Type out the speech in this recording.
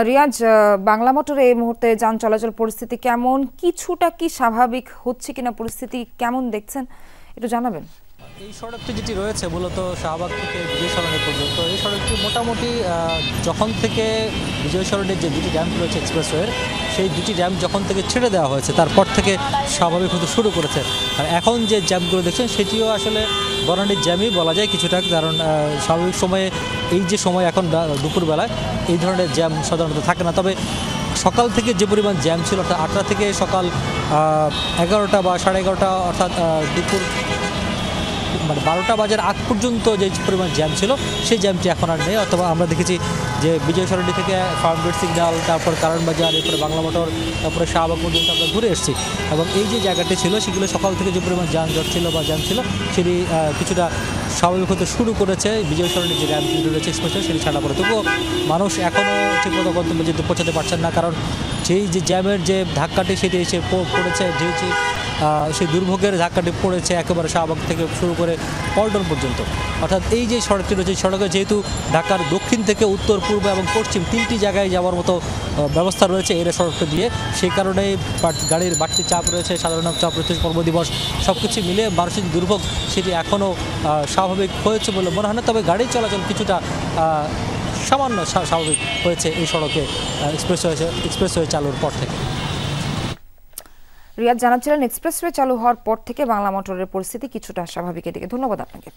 রিয়াজ, বাংলা মোটরে এই মুহূর্তে যান চলাচল পরিস্থিতি কেমন, কিছুটা কি স্বাভাবিক হচ্ছে কিনা, পরিস্থিতি কেমন দেখছেন একটু জানাবেন। এই সড়কটি যেটি রয়েছে মূলত শাহবাগ থেকে বিজয় সরণি পর্যন্ত, এই সড়কটি মোটামুটি যখন থেকে বিজয় সরণির যে দুটি ড্যাম রয়েছে এক্সপ্রেসওয়ের, সেই দুটি ড্যাম যখন থেকে ছেড়ে দেওয়া হয়েছে তারপর থেকে স্বাভাবিক হতে শুরু করেছে। আর এখন যে জ্যামগুলো দেখছেন সেটিও আসলে বনানীর জ্যামই বলা যায় কিছুটা, কারণ স্বাভাবিক সময়ে এই যে সময় এখন দুপুরবেলায় এই ধরনের জ্যাম সাধারণত থাকে না। তবে সকাল থেকে যে পরিমাণ জ্যাম ছিল, অর্থাৎ 8টা থেকে সকাল 11টা বা 11:30, অর্থাৎ দুপুর 12টা বাজার আগ পর্যন্ত যে পরিমাণ জ্যাম ছিল সেই জ্যামটি এখন আর নেই। অথবা আমরা দেখেছি যে বিজয় সরণি থেকে ফার্মগেট সিগন্যাল, তারপর কারণবাজার, এরপরে বাংলা মোটর, তারপরে শাহবাগ পর্যন্ত আমরা ঘুরে এসেছি। এবং এই যে জায়গাটি ছিল সেগুলো সকাল থেকে যে পরিমাণ যানজট ছিল বা জ্যাম ছিল সেটি কিছুটা স্বাভাবিক হতে শুরু করেছে। বিজয় সরণির যে জ্যাম রয়েছে এক্সপ্রেসওয়ে সেটি ছাড়া পড়ে, তবুও মানুষ এখনও ঠিকমতো গন্তব্যে যেতে পৌঁছাতে পারছেন না, কারণ সেই যে জ্যামের যে ধাক্কাটি সেটি এসে পড়েছে, যেহেতু সেই দুর্ভোগের ধাক্কাটি পড়েছে একেবারে শাহবাগ থেকে শুরু করে পল্টন পর্যন্ত। অর্থাৎ এই যে সড়কটি রয়েছে, সড়কে যেহেতু ঢাকার দক্ষিণ থেকে উত্তর, পূর্ব এবং পশ্চিম তিনটি জায়গায় যাওয়ার মতো ব্যবস্থা রয়েছে এই সড়কটা দিয়ে, সেই কারণেই গাড়ির বাড়তি চাপ রয়েছে, সাধারণ চাপ রয়েছে, কর্মদিবস সব কিছু মিলে মানুষের দুর্ভোগ সেটি এখনও স্বাভাবিক হয়েছে বলে মনে হয় না। তবে গাড়ি চলাচল কিছুটা সামান্য স্বাভাবিক হয়েছে এই সড়কে এক্সপ্রেসওয়ে চালুর পর থেকে। রিয়াজ জানাচ্ছিলেন এক্সপ্রেসওয়ে চালু হওয়ার পর থেকে বাংলা মোটরের পরিস্থিতি কিছুটা স্বাভাবিকের দিকে। ধন্যবাদ আপনাকে।